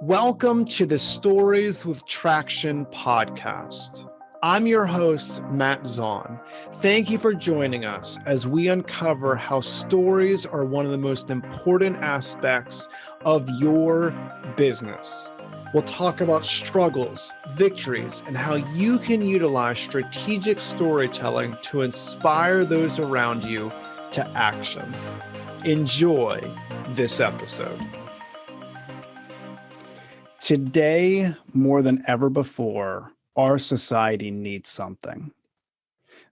Welcome to the Stories with Traction podcast. I'm your host, Matt ZAUN. Thank you for joining us as we uncover how stories are one of the most important aspects of your business. We'll talk about struggles, victories, and how you can utilize strategic storytelling to inspire those around you to action. Enjoy this episode. Today, more than ever before, our society needs something.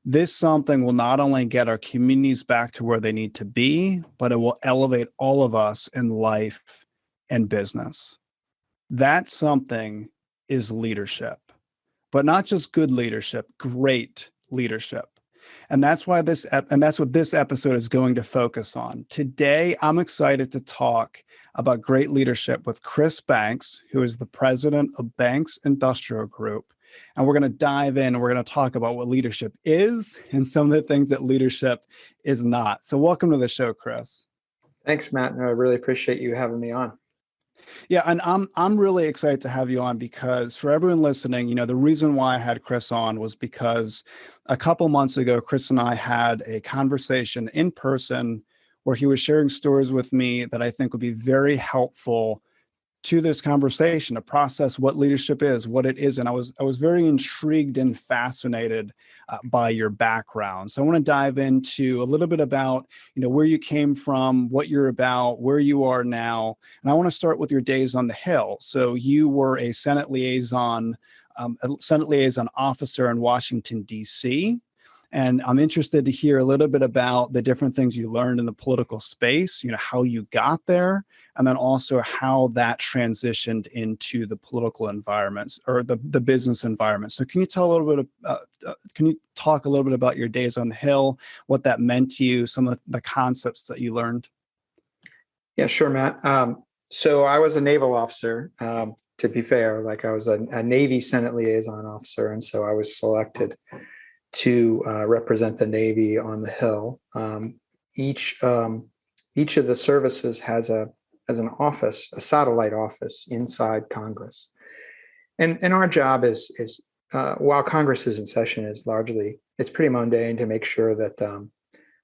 This something will not only get our communities back to where they need to be, but it will elevate all of us in life and business. That something is leadership, but not just good leadership, great leadership. And that's what this episode is going to focus on. Today, I'm excited to talk about great leadership with Chris Banks, who is the president of Banks Industrial Group. And we're going to dive in and we're going to talk about what leadership is and some of the things that leadership is not. So welcome to the show, Chris. Thanks, Matt. No, I really appreciate you having me on. Yeah, and I'm really excited to have you on because for everyone listening, the reason why I had Chris on was because a couple months ago, Chris and I had a conversation in person where he was sharing stories with me that I think would be very helpful to this conversation to process what leadership is, what it isn't. I was very intrigued and fascinated by your background. So I want to dive into a little bit about, where you came from, what you're about, where you are now. And I want to start with your days on the Hill. So you were a Senate liaison officer in Washington, D.C., and I'm interested to hear a little bit about the different things you learned in the political space, how you got there, and then also how that transitioned into the political environments or the business environment. So can you talk a little bit about your days on the Hill, what that meant to you, some of the concepts that you learned? Yeah, sure, Matt. So I was a naval officer, to be fair, I was a Navy Senate liaison officer. And so I was selected to represent the Navy on the Hill. Each of the services has an office, a satellite office inside Congress, and our job is while Congress is in session, it's pretty mundane to make sure that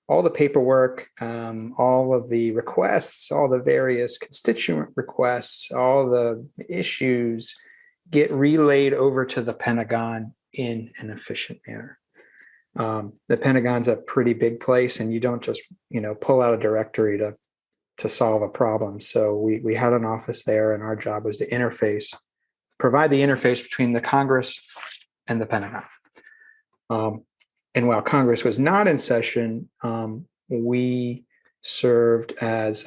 all the paperwork, all of the requests, all the various constituent requests, all the issues get relayed over to the Pentagon in an efficient manner. The Pentagon's a pretty big place, and you don't just, pull out a directory to solve a problem. So we had an office there, and our job was to provide the interface between the Congress and the Pentagon. And while Congress was not in session, we served as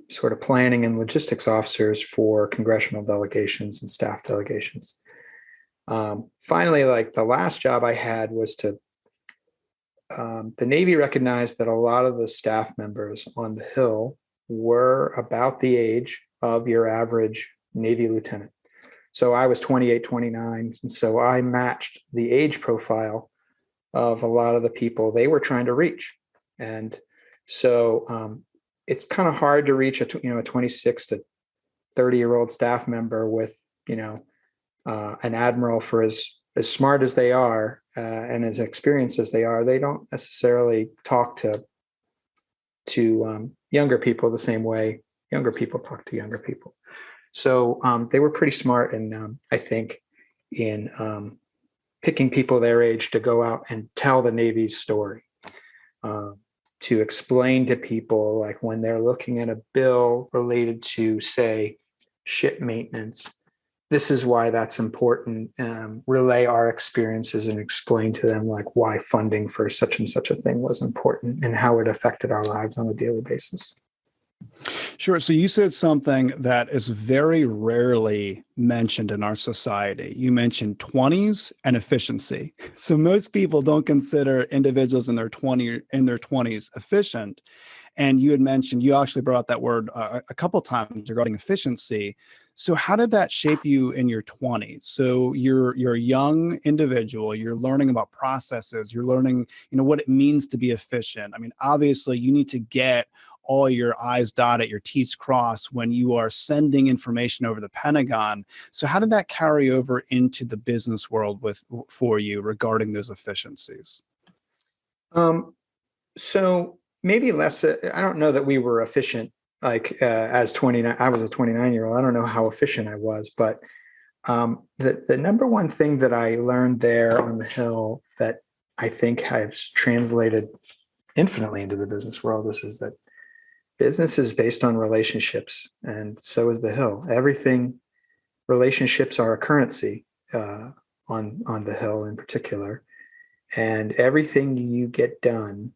sort of planning and logistics officers for congressional delegations and staff delegations. Finally, the last job I had was the Navy recognized that a lot of the staff members on the Hill were about the age of your average Navy lieutenant. So I was 28, 29. And so I matched the age profile of a lot of the people they were trying to reach. And so it's kind of hard to reach a 26 to 30-year-old staff member with, an admiral for as smart as they are and as experienced as they are. They don't necessarily talk to younger people the same way younger people talk to younger people. So they were pretty smart, and I think in picking people their age to go out and tell the Navy's story, to explain to people, when they're looking at a bill related to, say, ship maintenance, this is why that's important. Relay our experiences and explain to them why funding for such and such a thing was important and how it affected our lives on a daily basis. Sure. So you said something that is very rarely mentioned in our society. You mentioned 20s and efficiency. So most people don't consider individuals in their 20s efficient. And you actually brought out that word a couple of times regarding efficiency. So how did that shape you in your 20s? So you're a young individual, you're learning about processes, you're learning, what it means to be efficient. I mean, obviously you need to get all your I's dotted, your T's crossed when you are sending information over the Pentagon. So how did that carry over into the business world for you regarding those efficiencies? So maybe less, I don't know that we were efficient, like as 29, I was a 29-year-old. I don't know how efficient I was, but the number one thing that I learned there on the Hill that I think has translated infinitely into the business world is that business is based on relationships, and so is the Hill. Everything, relationships are a currency on the Hill in particular, and everything you get done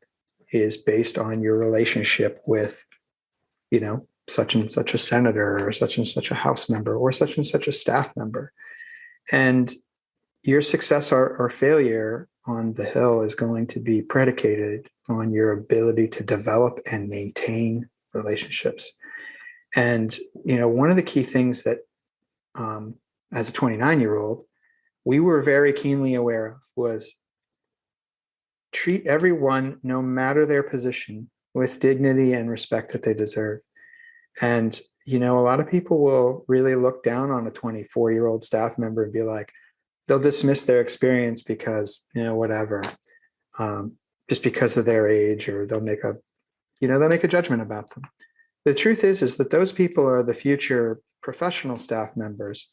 is based on your relationship with, such and such a senator or such and such a House member or such and such a staff member. And your success or failure on the Hill is going to be predicated on your ability to develop and maintain relationships. And, one of the key things that as a 29-year-old, we were very keenly aware of was treat everyone, no matter their position, with dignity and respect that they deserve. And, a lot of people will really look down on a 24-year-old staff member and be like, they'll dismiss their experience because, whatever, just because of their age, or they'll make a judgment about them. The truth is that those people are the future professional staff members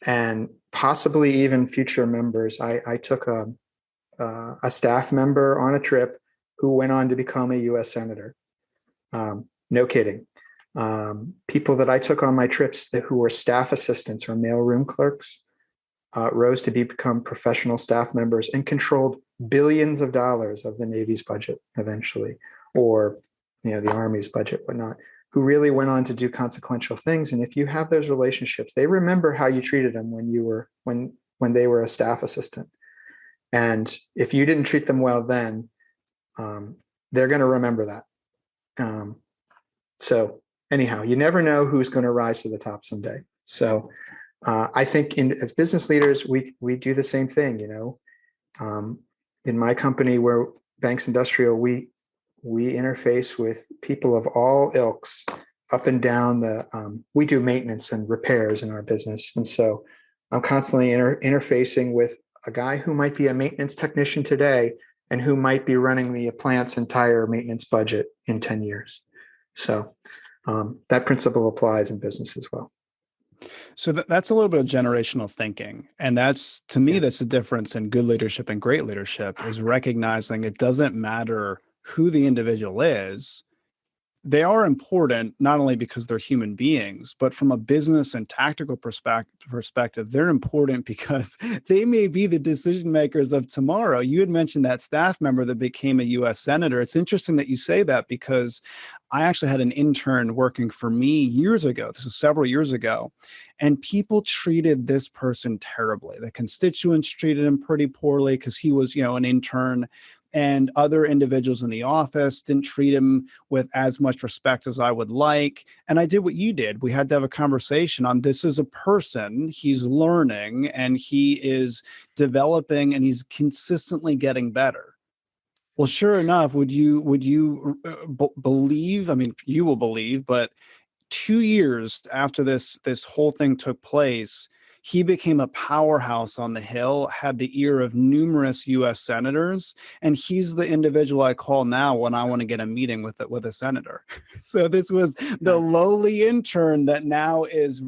and possibly even future members. I took a staff member on a trip who went on to become a U.S. senator. No kidding. People that I took on my trips who were staff assistants or mailroom clerks rose to become professional staff members and controlled billions of dollars of the Navy's budget eventually, or the Army's budget, whatnot, who really went on to do consequential things. And if you have those relationships, they remember how you treated them when they were a staff assistant. And if you didn't treat them well then, they're going to remember that. So anyhow, you never know who's going to rise to the top someday. So I think as business leaders, we do the same thing. In my company, where Banks Industrial, we interface with people of all ilks up and down we do maintenance and repairs in our business. And so I'm constantly interfacing with a guy who might be a maintenance technician today and who might be running the plant's entire maintenance budget in 10 years. So that principle applies in business as well. So that's a little bit of generational thinking. And that's, to me, that's the difference in good leadership and great leadership, is recognizing it doesn't matter who the individual is. They are important, not only because they're human beings, but from a business and tactical perspective, they're important because they may be the decision makers of tomorrow. You had mentioned that staff member that became a U.S. senator. It's interesting that you say that, because I actually had an intern working for me years ago. This is several years ago. And people treated this person terribly. The constituents treated him pretty poorly because he was, an intern. And other individuals in the office didn't treat him with as much respect as I would like. And I did what you did. We had to have a conversation on, this is a person, he's learning and he is developing and he's consistently getting better. Well, sure enough, would you believe, I mean, you will believe, but 2 years after this whole thing took place, he became a powerhouse on the Hill, had the ear of numerous U.S. senators, and he's the individual I call now when I want to get a meeting with a senator. So this was the lowly intern that now is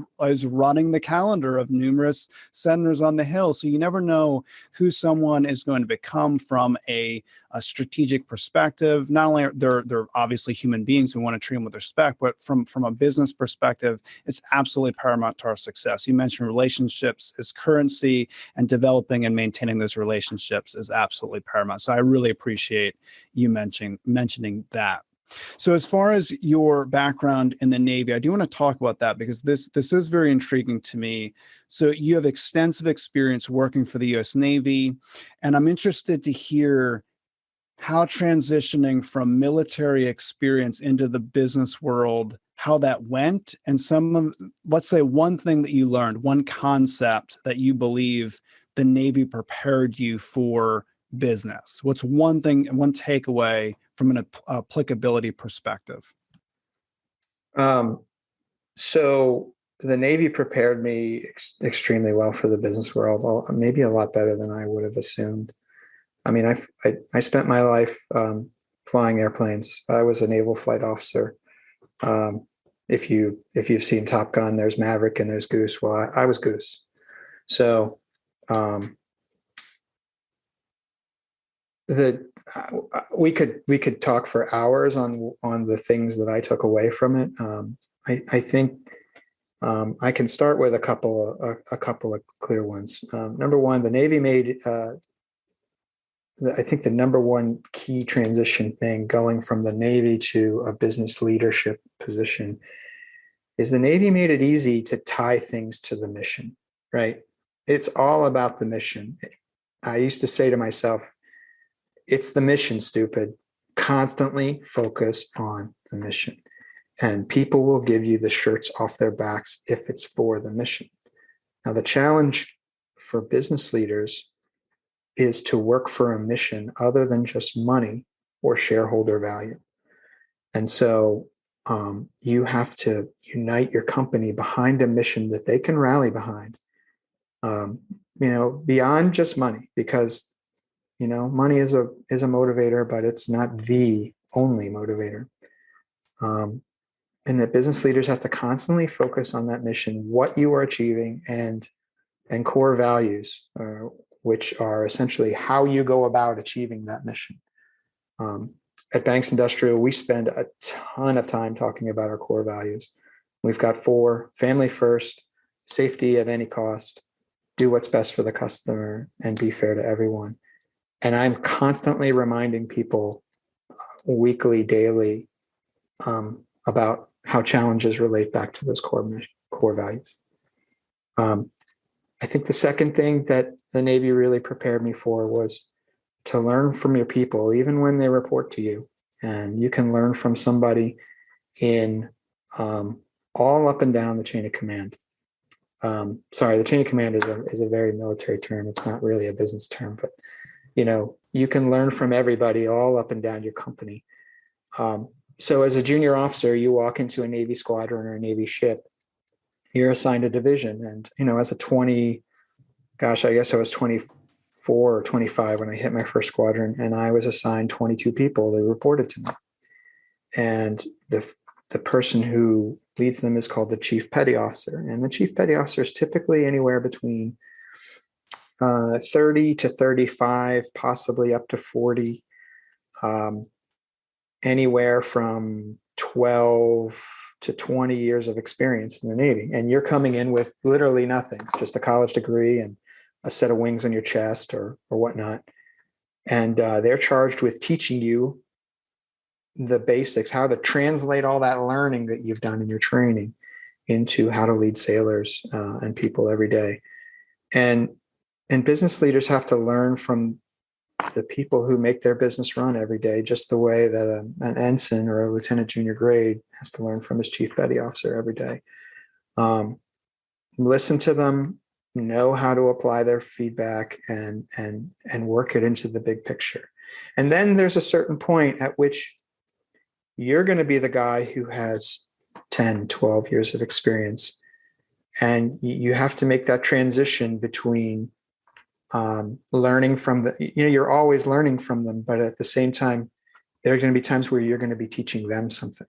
running the calendar of numerous senators on the Hill. So you never know who someone is going to become from a strategic perspective. Not only they're obviously human beings, we want to treat them with respect, but from a business perspective, it's absolutely paramount to our success. You mentioned relationships is currency, and developing and maintaining those relationships is absolutely paramount. So I really appreciate you mentioning that. So as far as your background in the Navy, I do want to talk about that, because this is very intriguing to me. So you have extensive experience working for the U.S. Navy, and I'm interested to hear how transitioning from military experience into the business world, how that went, and let's say one thing that you learned, one concept that you believe the Navy prepared you for business. What's one thing, one takeaway from an applicability perspective? So the Navy prepared me extremely well for the business world, maybe a lot better than I would have assumed. I mean, I spent my life flying airplanes. I was a naval flight officer. If you've seen Top Gun, there's Maverick and there's Goose. Well, I was Goose. So we could talk for hours on the things that I took away from it. I think I can start with a couple of clear ones. Number one, the Navy made I think the number one key transition thing going from the Navy to a business leadership position is the Navy made it easy to tie things to the mission, right? It's all about the mission. I used to say to myself, it's the mission, stupid. Constantly focus on the mission. And people will give you the shirts off their backs if it's for the mission. Now, the challenge for business leaders is to work for a mission other than just money or shareholder value. And so you have to unite your company behind a mission that they can rally behind, beyond just money, because, money is a motivator, but it's not the only motivator. And that business leaders have to constantly focus on that mission, what you are achieving, and core values, which are essentially how you go about achieving that mission. At Banks Industrial, we spend a ton of time talking about our core values. We've got 4: family first, safety at any cost, do what's best for the customer, and be fair to everyone. And I'm constantly reminding people weekly, daily, about how challenges relate back to those core values. I think the second thing that the Navy really prepared me for was to learn from your people, even when they report to you. And you can learn from somebody in all up and down the chain of command. The chain of command is a very military term. It's not really a business term, but you can learn from everybody all up and down your company. So as a junior officer, you walk into a Navy squadron or a Navy ship, you're assigned a division. And, as a I guess I was 24 or 25 when I hit my first squadron, and I was assigned 22 people. They reported to me. And the person who leads them is called the chief petty officer. And the chief petty officer is typically anywhere between 30 to 35, possibly up to 40, anywhere from 12 to 20 years of experience in the Navy. And you're coming in with literally nothing, just a college degree and a set of wings on your chest or whatnot. And they're charged with teaching you the basics, how to translate all that learning that you've done in your training into how to lead sailors and people every day. And business leaders have to learn from the people who make their business run every day, just the way that an ensign or a lieutenant junior grade has to learn from his chief petty officer every day. Listen to them, know how to apply their feedback, and work it into the big picture. And then there's a certain point at which you're going to be the guy who has 10, 12 years of experience. And you have to make that transition between learning from you're always learning from them, but at the same time, there are going to be times where you're going to be teaching them something,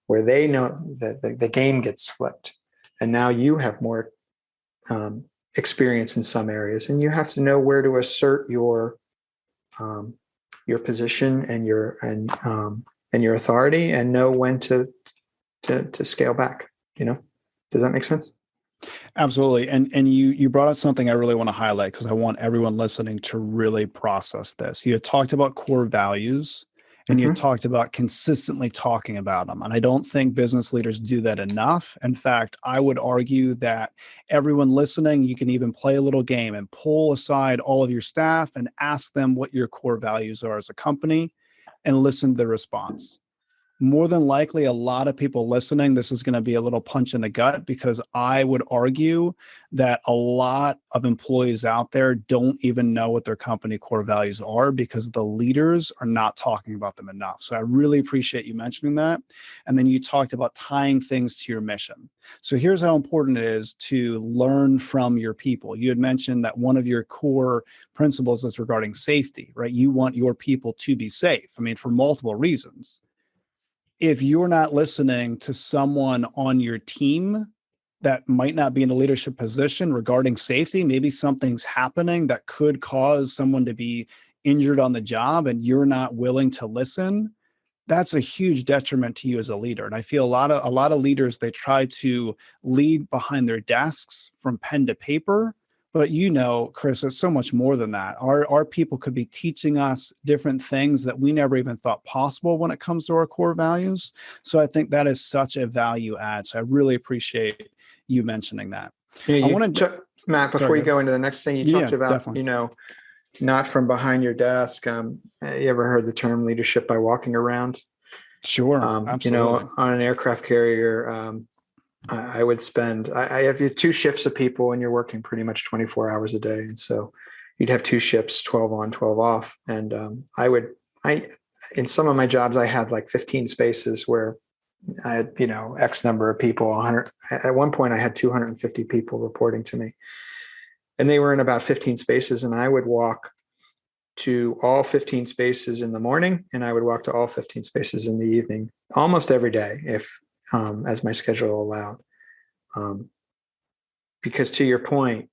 where they know that the game gets flipped. And now you have more experience in some areas, and you have to know where to assert your position and your authority, and know when to scale back. Does that make sense? Absolutely. And you brought up something I really want to highlight, because I want everyone listening to really process this. You had talked about core values, and you talked about consistently talking about them. And I don't think business leaders do that enough. In fact, I would argue that everyone listening, you can even play a little game and pull aside all of your staff and ask them what your core values are as a company, and listen to the response. more than likely a lot of people listening, this is going to be a little punch in the gut, because I would argue that a lot of employees out there don't even know what their company core values are because the leaders are not talking about them enough. So I really appreciate you mentioning that. And then you talked about tying things to your mission. So here's how important it is to learn from your people. You had mentioned that one of your core principles is regarding safety, right? You want your people to be safe. I mean, for multiple reasons. If you're not listening to someone on your team that might not be in a leadership position regarding safety, maybe something's happening that could cause someone to be injured on the job, and you're not willing to listen, that's a huge detriment to you as a leader. And I feel a lot of leaders, they try to lead behind their desks from pen to paper. But Chris, it's so much more than that. Our people could be teaching us different things that we never even thought possible when it comes to our core values. So I think that is such a value add. So I really appreciate you mentioning that. Yeah, I want to, Matt, before you go into the next thing, you talked about, definitely. Not from behind your desk. You ever heard the term leadership by walking around? Sure, absolutely. On an aircraft carrier, I would spend, I have two shifts of people and you're working pretty much 24 hours a day. And so you'd have two shifts, 12 on, 12 off. And in some of my jobs, I had like 15 spaces where I had, X number of people, 100. At one point I had 250 people reporting to me, and they were in about 15 spaces. And I would walk to all 15 spaces in the morning, and I would walk to all 15 spaces in the evening, almost every day, as my schedule allowed. Because to your point,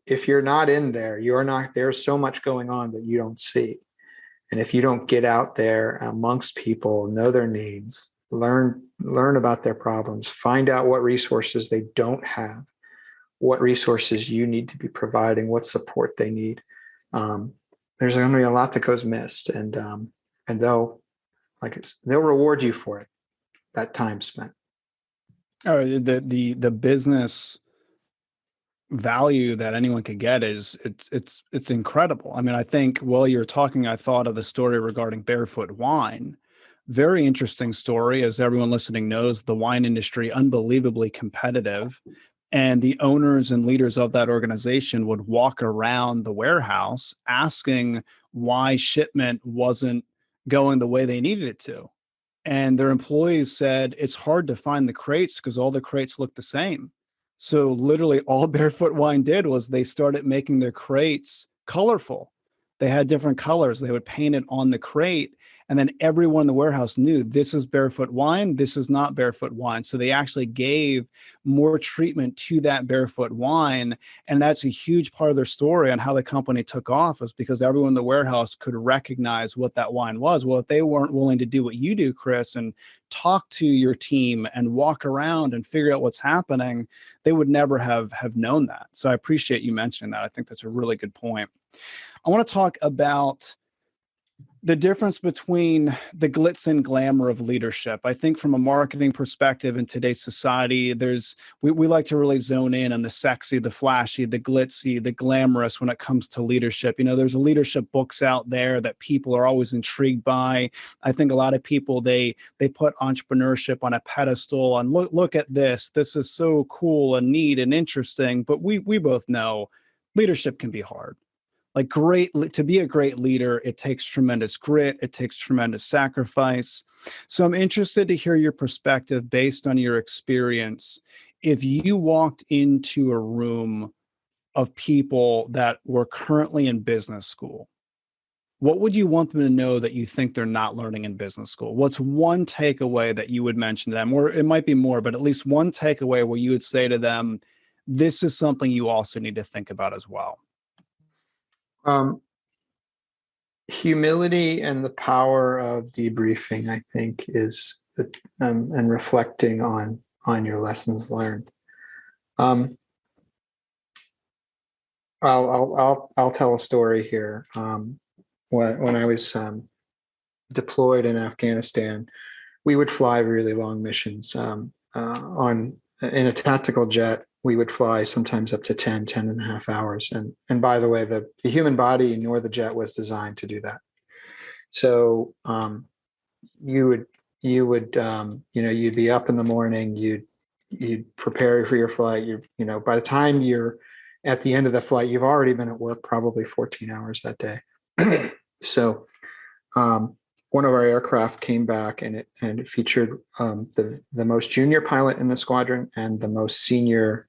if you're not in there, there's so much going on that you don't see. And if you don't get out there amongst people, know their names, learn about their problems, find out what resources they don't have, what resources you need to be providing, what support they need. There's going to be a lot that goes missed, and they'll reward you for it, that time spent. Oh, the business value that anyone could get is it's incredible. I mean, I think while you're talking, I thought of the story regarding Barefoot Wine. Very interesting story. As everyone listening knows, the wine industry, unbelievably competitive. And the owners and leaders of that organization would walk around the warehouse asking why shipment wasn't going the way they needed it to. And their employees said, it's hard to find the crates because all the crates look the same. So literally all Barefoot Wine did was they started making their crates colorful. They had different colors. They would paint it on the crate. And then everyone in the warehouse knew this is Barefoot Wine, this is not Barefoot Wine. So they actually gave more treatment to that Barefoot Wine. And that's a huge part of their story on how the company took off, was because everyone in the warehouse could recognize what that wine was. Well, if they weren't willing to do what you do, Chris, and talk to your team and walk around and figure out what's happening, they would never have known that. So I appreciate you mentioning that. I think that's a really good point. I want to talk about the difference between the glitz and glamour of leadership. I think from a marketing perspective in today's society, we like to really zone in on the sexy, the flashy, the glitzy, the glamorous when it comes to leadership. There's leadership books out there that people are always intrigued by. I think a lot of people, they put entrepreneurship on a pedestal and look at this. This is so cool and neat and interesting. But we both know leadership can be hard. To be a great leader, it takes tremendous grit. It takes tremendous sacrifice. So I'm interested to hear your perspective based on your experience. If you walked into a room of people that were currently in business school, what would you want them to know that you think they're not learning in business school? What's one takeaway that you would mention to them? Or it might be more, but at least one takeaway where you would say to them, this is something you also need to think about as well. Humility and the power of debriefing, I think, is and reflecting on your lessons learned. I'll tell a story here. When I was deployed in Afghanistan, we would fly really long missions. In a tactical jet, we would fly sometimes up to 10 and a half hours. And by the way, the human body nor the jet was designed to do that. So you would you would, you'd be up in the morning, you'd prepare for your flight. By the time you're at the end of the flight, you've already been at work probably 14 hours that day. So one of our aircraft came back, and it featured the most junior pilot in the squadron and the most senior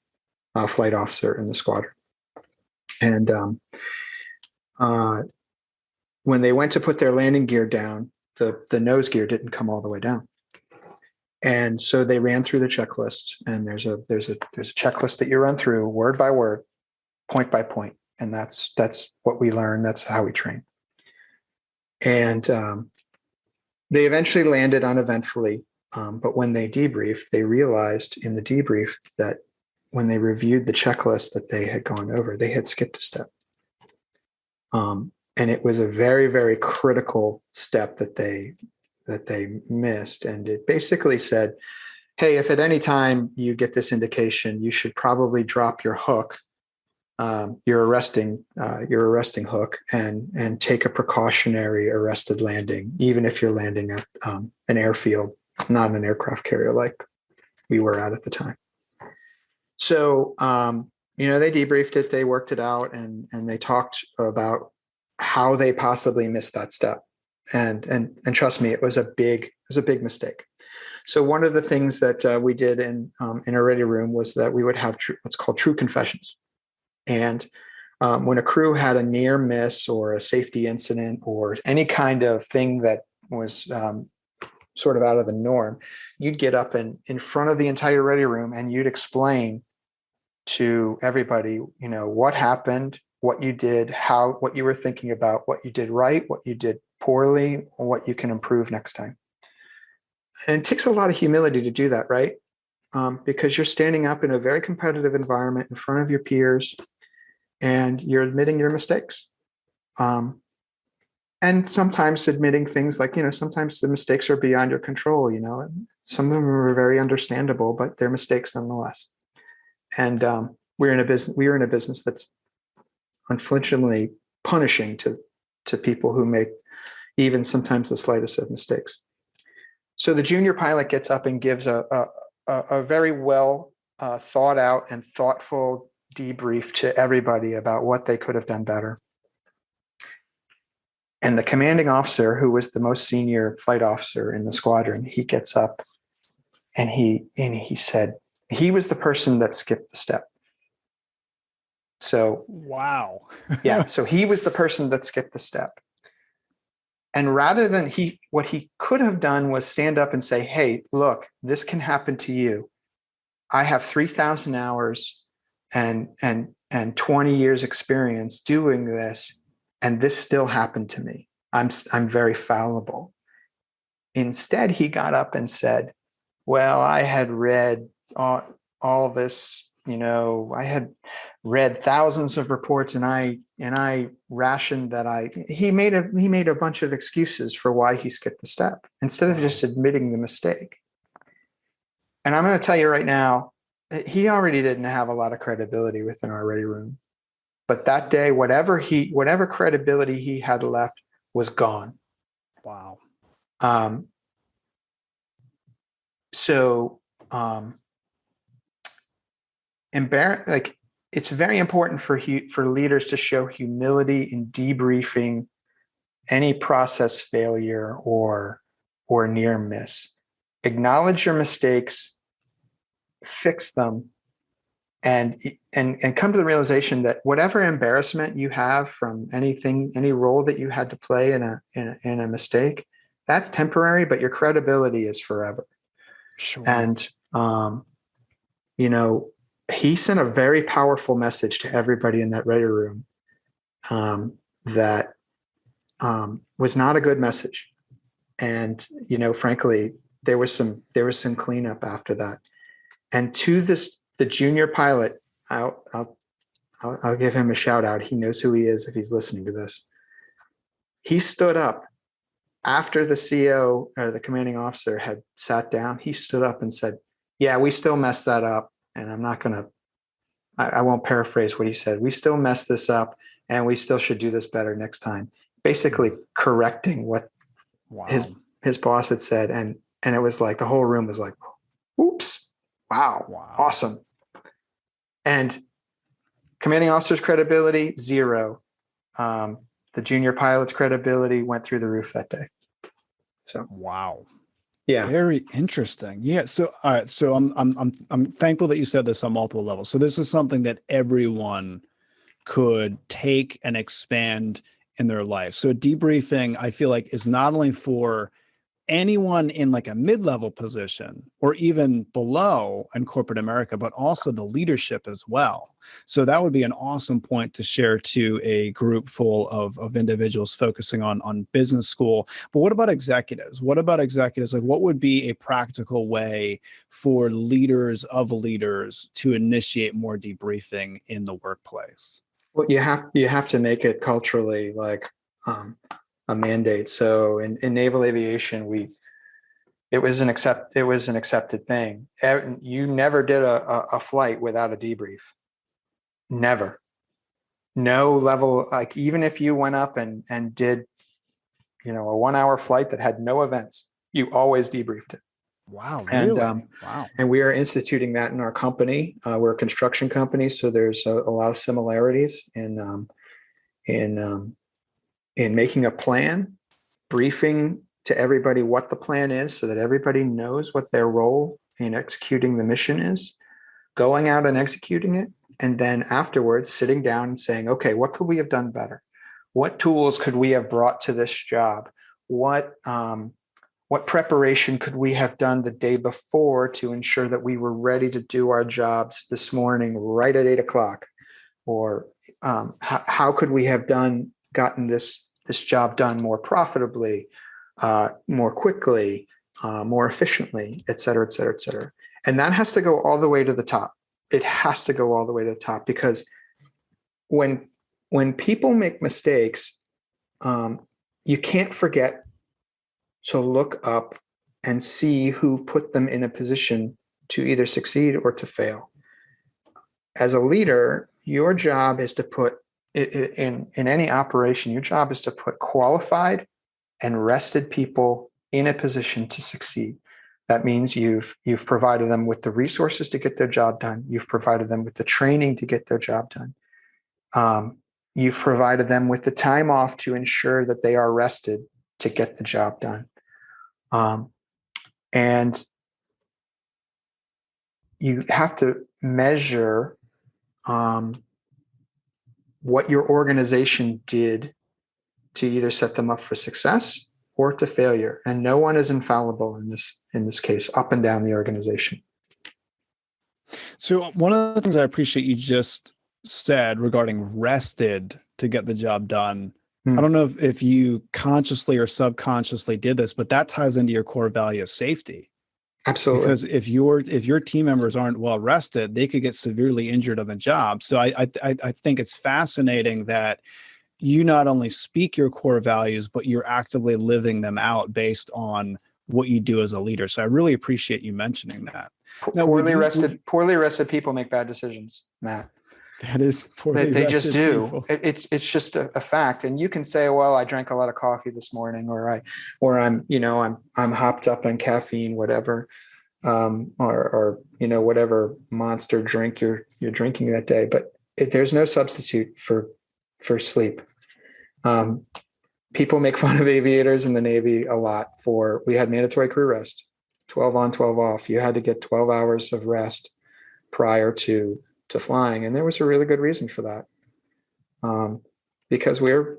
flight officer in the squadron. And when they went to put their landing gear down, the nose gear didn't come all the way down. And so they ran through the checklist, and there's a checklist that you run through word by word, point by point. And that's what we learn. That's how we train. And they eventually landed uneventfully. But when they debriefed, they realized in the debrief that when they reviewed the checklist that they had gone over, they had skipped a step. And it was a very, very critical step that they missed. And it basically said, hey, if at any time you get this indication, you should probably drop your hook, your arresting hook, and take a precautionary arrested landing, even if you're landing at an airfield, not an aircraft carrier like we were at the time. So, they debriefed it, they worked it out, and they talked about how they possibly missed that step. And trust me, it was a big mistake. So one of the things that we did in a ready room was that we would have what's called true confessions. And when a crew had a near miss or a safety incident or any kind of thing that was sort of out of the norm, you'd get up in front of the entire ready room and you'd explain to everybody, what happened, what you did, what you were thinking about, what you did right, what you did poorly, or what you can improve next time. And it takes a lot of humility to do that, right? Because you're standing up in a very competitive environment in front of your peers, and you're admitting your mistakes. And sometimes admitting things like, sometimes the mistakes are beyond your control, some of them are very understandable, but they're mistakes nonetheless. And we're in a business that's unflinchingly punishing to people who make even sometimes the slightest of mistakes. So the junior pilot gets up and gives a very well thought out and thoughtful debrief to everybody about what they could have done better. And the commanding officer, who was the most senior flight officer in the squadron, he gets up and he said he was the person that skipped the step. So wow. Yeah, so he was the person that skipped the step. And rather than what he could have done was stand up and say, hey, look, this can happen to you. I have 3,000 hours and 20 years experience doing this, and this still happened to me. I'm very fallible. Instead, he got up and said, well, I had read all this, I had read thousands of reports, and I rationed that he made a bunch of excuses for why he skipped the step instead of just admitting the mistake. And I'm going to tell you right now, he already didn't have a lot of credibility within our ready room. But that day, whatever credibility he had left was gone. Wow. It's very important for leaders to show humility in debriefing any process failure or near miss. Acknowledge your mistakes, fix them, and come to the realization that whatever embarrassment you have from any role that you had to play in a mistake, that's temporary, but your credibility is forever. Sure. And he sent a very powerful message to everybody in that ready room that was not a good message. And frankly, there was some cleanup after that. And to the junior pilot, I'll give him a shout out. He knows who he is if he's listening to this. He stood up after the CO or the commanding officer had sat down. He stood up and said, yeah, we still messed that up. And I won't paraphrase what he said. We still messed this up, and we still should do this better next time. Basically correcting what his boss had said. And And it was like the whole room was like, oops, wow, awesome. And commanding officer's credibility, 0. The junior pilot's credibility went through the roof that day. So wow. Yeah. Very interesting. Yeah. So, all right. So I'm thankful that you said this on multiple levels. So this is something that everyone could take and expand in their life. So debriefing, I feel like, is not only for anyone in like a mid-level position or even below in corporate America, but also the leadership as well. So that would be an awesome point to share to a group full of individuals focusing on business school. But what about executives? What about executives? Like, what would be a practical way for leaders of leaders to initiate more debriefing in the workplace? Well, you have to make it culturally like a mandate. So in naval aviation, it was an accepted thing. You never did a flight without a debrief. Never. No level, like even if you went up and did, a 1-hour flight that had no events, you always debriefed it. Wow, really? Wow. And we are instituting that in our company. We're a construction company, so there's a lot of similarities in making a plan, briefing to everybody what the plan is so that everybody knows what their role in executing the mission is, going out and executing it, and then afterwards sitting down and saying, okay, what could we have done better? What tools could we have brought to this job? What preparation could we have done the day before to ensure that we were ready to do our jobs this morning right at 8:00? Or how could we have gotten this job done more profitably, more quickly, more efficiently, et cetera, et cetera, et cetera. And that has to go all the way to the top. It has to go all the way to the top, because when people make mistakes, you can't forget to look up and see who put them in a position to either succeed or to fail. As a leader, your job is to put in any operation, your job is to put qualified and rested people in a position to succeed. That means you've provided them with the resources to get their job done. You've provided them with the training to get their job done. You've provided them with the time off to ensure that they are rested to get the job done. And you have to measure what your organization did to either set them up for success or to failure. And no one is infallible in this case, up and down the organization. So one of the things I appreciate you just said regarding rested to get the job done, I don't know if you consciously or subconsciously did this, but that ties into your core value of safety. Absolutely. Because if your team members aren't well rested, they could get severely injured on the job. So I think it's fascinating that you not only speak your core values, but you're actively living them out based on what you do as a leader. So I really appreciate you mentioning that. Now, poorly rested people make bad decisions, Matt. That is poorly they just do. People. It's just a fact. And you can say, well, I drank a lot of coffee this morning, or I'm hopped up on caffeine, whatever, or whatever monster drink you're drinking that day. But there's no substitute for sleep. People make fun of aviators in the Navy a lot we had mandatory crew rest, 12 on, 12 off. You had to get 12 hours of rest prior to flying. And there was a really good reason for that. Because we're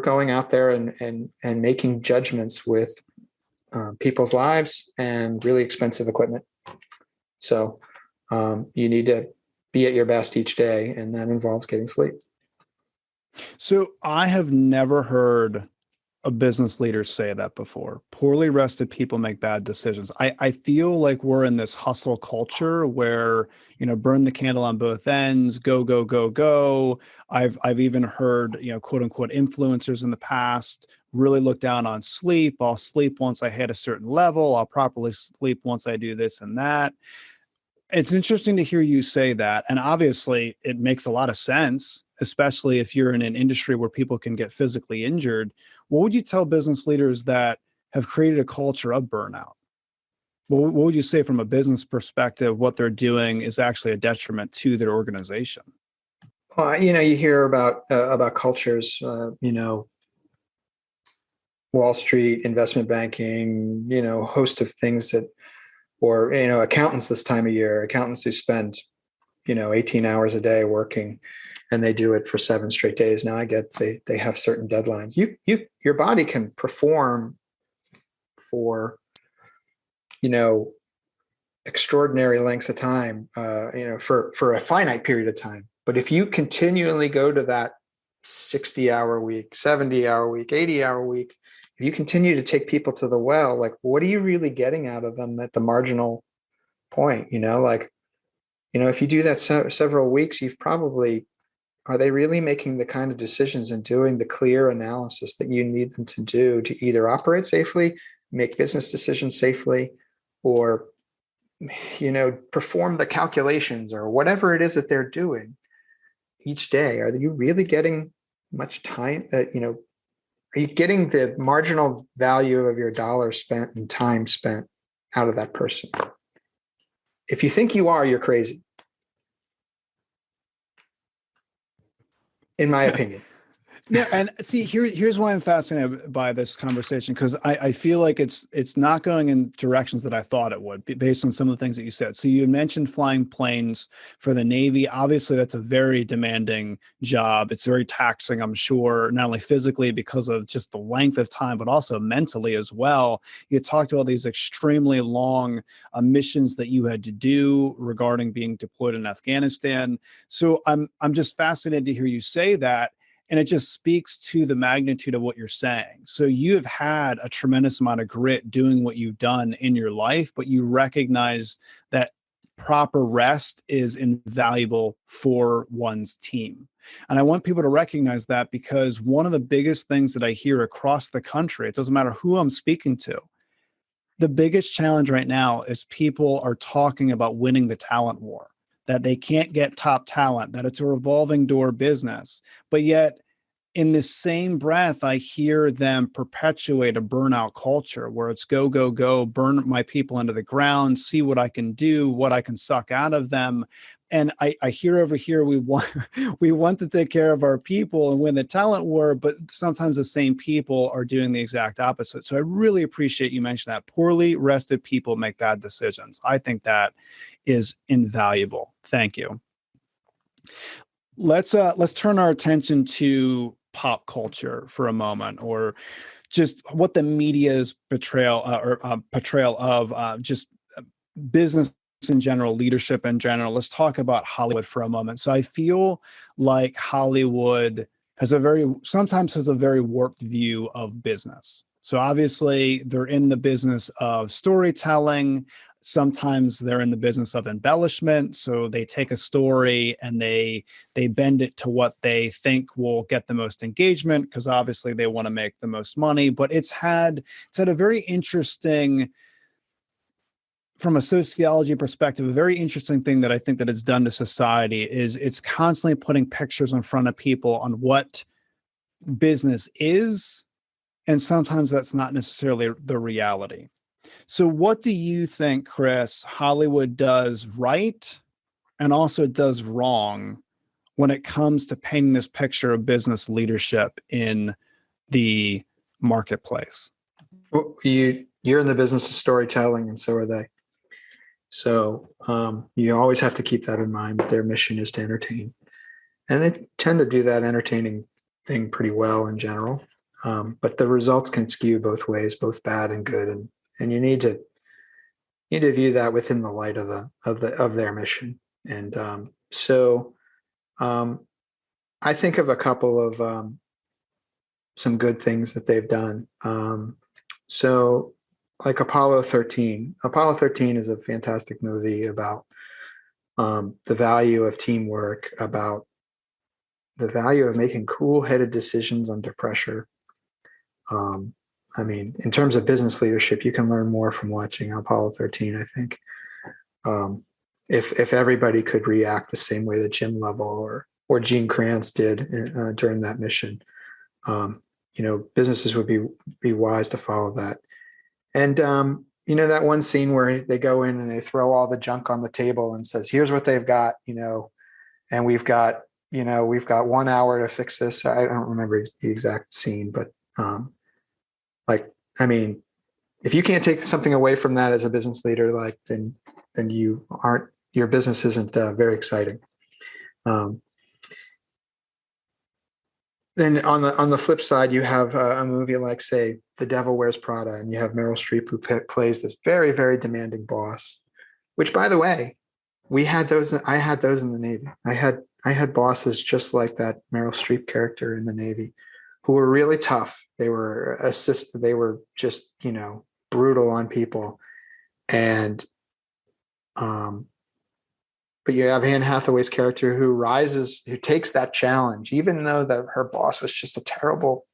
going out there and making judgments with people's lives and really expensive equipment. So you need to be at your best each day, and that involves getting sleep. So I have never heard a business leader say that before. Poorly rested people make bad decisions. I feel like we're in this hustle culture where, burn the candle on both ends, go, go, go, go. I've even heard, quote unquote influencers in the past really look down on sleep. I'll sleep once I hit a certain level. I'll properly sleep once I do this and that. It's interesting to hear you say that. And obviously it makes a lot of sense, especially if you're in an industry where people can get physically injured. What would you tell business leaders that have created a culture of burnout? Well, what would you say from a business perspective, what they're doing is actually a detriment to their organization? You hear about cultures, Wall Street, investment banking, host of things that, or, accountants this time of year, accountants who spend, 18 hours a day working, and they do it for 7 straight days. Now I get they have certain deadlines. Your body can perform for, extraordinary lengths of time, for a finite period of time. But if you continually go to that 60-hour week, 70-hour week, 80-hour week, if you continue to take people to the well, like, what are you really getting out of them at the marginal point? If you do that several weeks, are they really making the kind of decisions and doing the clear analysis that you need them to do to either operate safely, make business decisions safely, or, perform the calculations or whatever it is that they're doing each day? Are you really getting much time? Are you getting the marginal value of your dollar spent and time spent out of that person? If you think you are, you're crazy, in my opinion. Yeah, and see, here's why I'm fascinated by this conversation, because I feel like it's not going in directions that I thought it would, based on some of the things that you said. So you mentioned flying planes for the Navy. Obviously, that's a very demanding job. It's very taxing, I'm sure, not only physically because of just the length of time, but also mentally as well. You talked about these extremely long missions that you had to do regarding being deployed in Afghanistan. So I'm just fascinated to hear you say that. And it just speaks to the magnitude of what you're saying. So you have had a tremendous amount of grit doing what you've done in your life, but you recognize that proper rest is invaluable for one's team. And I want people to recognize that, because one of the biggest things that I hear across the country, it doesn't matter who I'm speaking to, the biggest challenge right now is people are talking about winning the talent war, that they can't get top talent, that it's a revolving door business. But yet, in the same breath, I hear them perpetuate a burnout culture where it's go, go, go, burn my people into the ground, see what I can do, what I can suck out of them. And I hear over here, we want to take care of our people and win the talent war, but sometimes the same people are doing the exact opposite. So I really appreciate you mentioning that. Poorly rested people make bad decisions. I think that is invaluable. Thank you. Let's turn our attention to pop culture for a moment, or just what the media's portrayal of just business in general, leadership in general. Let's talk about Hollywood for a moment. So I feel like Hollywood sometimes has a very warped view of business. So obviously they're in the business of storytelling. Sometimes they're in the business of embellishment. So they take a story and they bend it to what they think will get the most engagement, because obviously they want to make the most money. But it's had a very interesting, from a sociology perspective, a very interesting thing that I think that it's done to society is it's constantly putting pictures in front of people on what business is. And sometimes that's not necessarily the reality. So what do you think, Chris, Hollywood does right and also does wrong when it comes to painting this picture of business leadership in the marketplace? Well, you're in the business of storytelling, and so are they. So you always have to keep that in mind, that their mission is to entertain. And they tend to do that entertaining thing pretty well in general. But the results can skew both ways, both bad and good. And you need to view that within the light of their mission. And I think of a couple of some good things that they've done. So like Apollo 13. Apollo 13 is a fantastic movie about the value of teamwork, about the value of making cool-headed decisions under pressure. I mean, in terms of business leadership, you can learn more from watching Apollo 13, I think. If everybody could react the same way that Jim Lovell or Gene Kranz did during that mission, businesses would be wise to follow that. And that one scene where they go in and they throw all the junk on the table and says, here's what they've got, and we've got 1 hour to fix this. I don't remember the exact scene, but if you can't take something away from that as a business leader, then your business isn't very exciting. Then on the flip side, you have a movie like, say, The Devil Wears Prada, and you have Meryl Streep, who plays this very, very demanding boss, which, by the way, I had those in the Navy. I had bosses just like that Meryl Streep character in the Navy, who were really tough. They were just, brutal on people. And, but you have Anne Hathaway's character who takes that challenge, even though her boss was just a terrible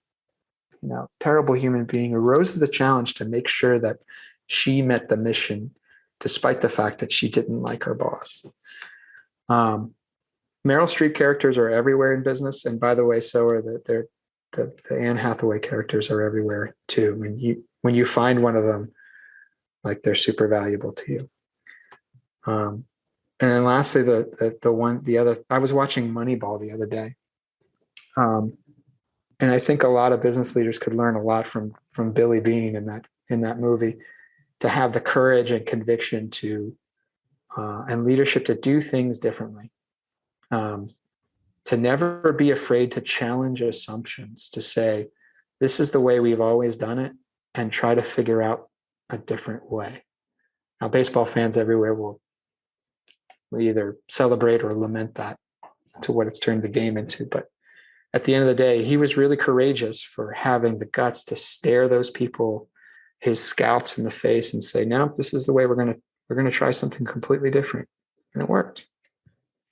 human being, who rose to the challenge to make sure that she met the mission, despite the fact that she didn't like her boss. Meryl Streep characters are everywhere in business. And by the way, so are the Anne Hathaway characters are everywhere too. When you find one of them, they're super valuable to you. And then lastly, I was watching Moneyball the other day. And I think a lot of business leaders could learn a lot from Billy Beane in that movie, to have the courage and conviction and leadership to do things differently. To never be afraid to challenge assumptions, to say, this is the way we've always done it, and try to figure out a different way. Now, baseball fans everywhere will either celebrate or lament that, to what it's turned the game into. But at the end of the day, he was really courageous for having the guts to stare those people, his scouts, in the face and say, no, this is the way we're going to try something completely different. And it worked.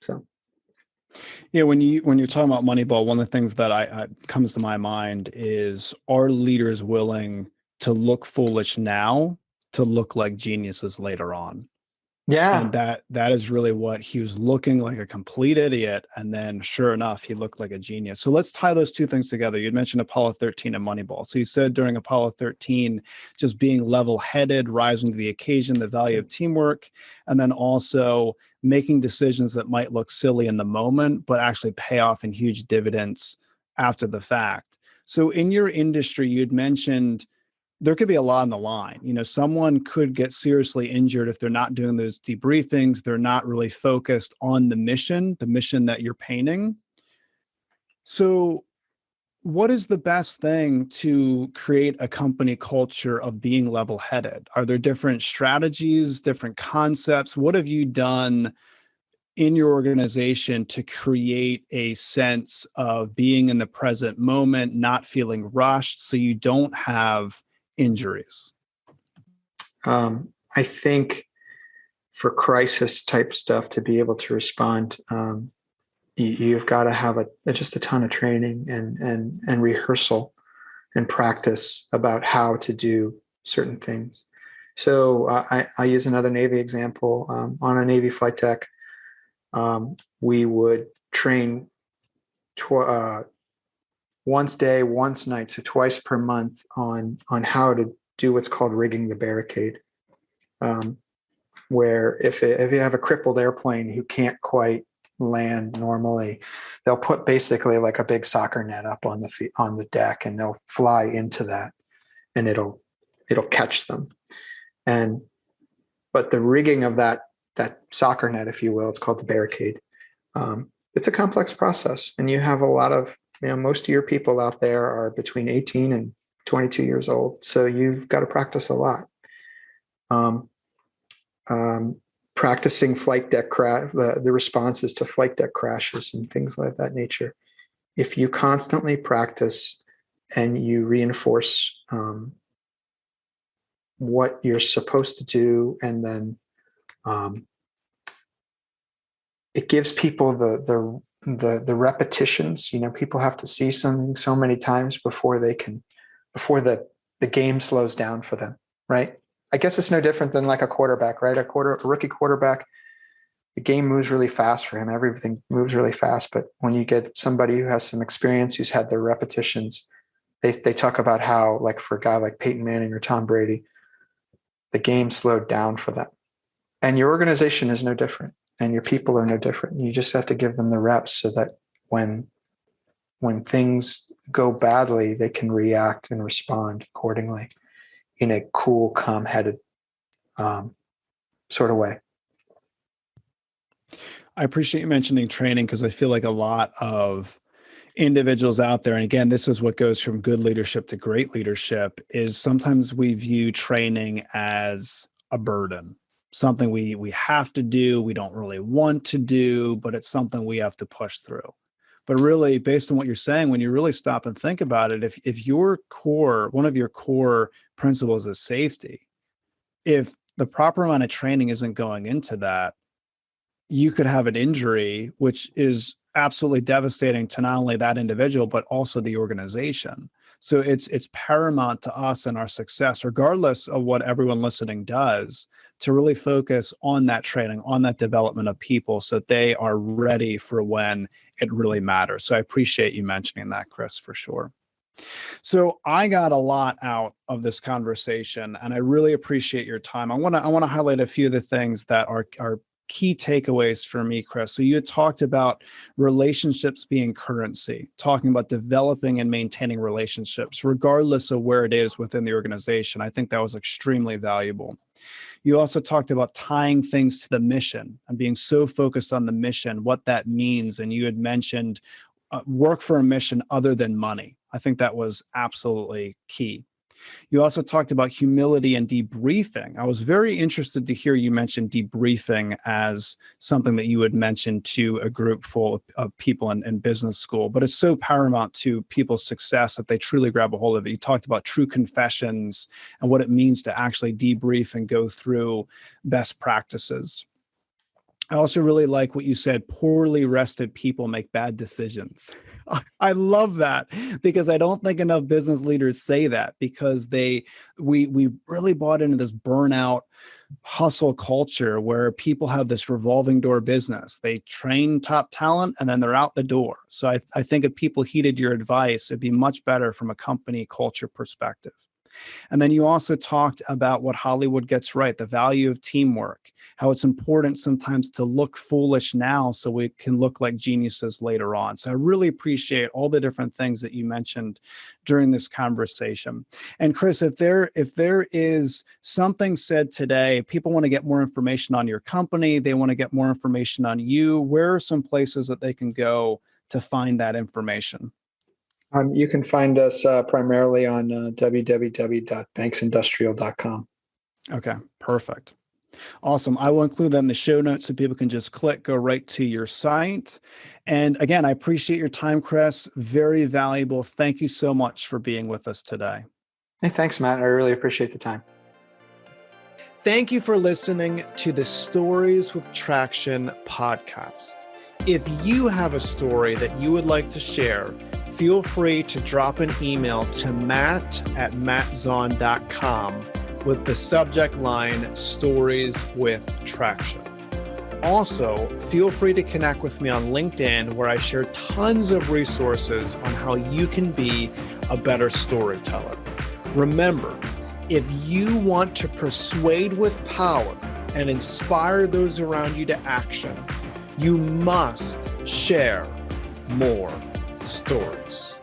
So. Yeah, when you're talking about Moneyball, one of the things that I comes to my mind is, are leaders willing to look foolish now to look like geniuses later on? Yeah. And that is really what he was, looking like a complete idiot. And then sure enough, he looked like a genius. So let's tie those two things together. You'd mentioned Apollo 13 and Moneyball. So you said during Apollo 13, just being level-headed, rising to the occasion, the value of teamwork, and then also making decisions that might look silly in the moment, but actually pay off in huge dividends after the fact. So in your industry, you'd mentioned there could be a lot on the line. Someone could get seriously injured if they're not doing those debriefings. They're not really focused on the mission that you're painting. So what is the best thing to create a company culture of being level-headed? Are there different strategies, different concepts? What have you done in your organization to create a sense of being in the present moment, not feeling rushed, so you don't have injuries? I think for crisis type stuff, to be able to respond, you've got to have just a ton of training and rehearsal and practice about how to do certain things. So I use another Navy example. On a Navy flight deck, we would train once day, once night, so twice per month on how to do what's called rigging the barricade, where if you have a crippled airplane who can't quite land normally, they'll put basically like a big soccer net up on the deck, and they'll fly into that, and it'll catch them. But the rigging of that soccer net, if you will, it's called the barricade. It's a complex process, and you have a lot of, most of your people out there are between 18 and 22 years old. So you've got to practice a lot. Practicing flight deck the responses to flight deck crashes and things like that nature. If you constantly practice and you reinforce what you're supposed to do, and then it gives people the repetitions. People have to see something so many times before the game slows down for them, right? I guess it's no different than like a quarterback, right? A rookie quarterback, the game moves really fast for him. Everything moves really fast. But when you get somebody who has some experience, who's had the repetitions, they talk about how, like for a guy like Peyton Manning or Tom Brady, the game slowed down for them. And your organization is no different, and your people are no different. You just have to give them the reps so that when things go badly, they can react and respond accordingly in a cool, calm-headed sort of way. I appreciate you mentioning training, because I feel like a lot of individuals out there, and again, this is what goes from good leadership to great leadership, is sometimes we view training as a burden, something we have to do, we don't really want to do, but it's something we have to push through. But really, based on what you're saying, when you really stop and think about it, if your core, one of your core principles is safety, if the proper amount of training isn't going into that, you could have an injury, which is absolutely devastating to not only that individual, but also the organization. So it's paramount to us and our success, regardless of what everyone listening does, to really focus on that training, on that development of people, so that they are ready for when it really matters. So I appreciate you mentioning that, Chris, for sure. So I got a lot out of this conversation, and I really appreciate your time. I want to highlight a few of the things that are key takeaways for me, Chris. So you had talked about relationships being currency, talking about developing and maintaining relationships, regardless of where it is within the organization. I think that was extremely valuable. You also talked about tying things to the mission and being so focused on the mission, what that means. And you had mentioned work for a mission other than money. I think that was absolutely key. You also talked about humility and debriefing. I was very interested to hear you mention debriefing as something that you would mention to a group full of people in business school, but it's so paramount to people's success that they truly grab a hold of it. You talked about true confessions and what it means to actually debrief and go through best practices. I also really like what you said, poorly rested people make bad decisions. I love that, because I don't think enough business leaders say that, because we really bought into this burnout hustle culture where people have this revolving door business. They train top talent and then they're out the door. So I think if people heeded your advice, it'd be much better from a company culture perspective. And then you also talked about what Hollywood gets right, the value of teamwork, how it's important sometimes to look foolish now so we can look like geniuses later on. So I really appreciate all the different things that you mentioned during this conversation. And Chris, if there is something said today, people want to get more information on your company, they want to get more information on you, where are some places that they can go to find that information? You can find us primarily on www.banksindustrial.com. Okay, perfect. Awesome. I will include that in the show notes so people can just go right to your site. And again, I appreciate your time, Chris. Very valuable. Thank you so much for being with us today. Hey, thanks, Matt. I really appreciate the time. Thank you for listening to the Stories with Traction podcast. If you have a story that you would like to share, feel free to drop an email to matt@mattzaun.com with the subject line Stories with Traction. Also, feel free to connect with me on LinkedIn, where I share tons of resources on how you can be a better storyteller. Remember, if you want to persuade with power and inspire those around you to action, you must share more stories.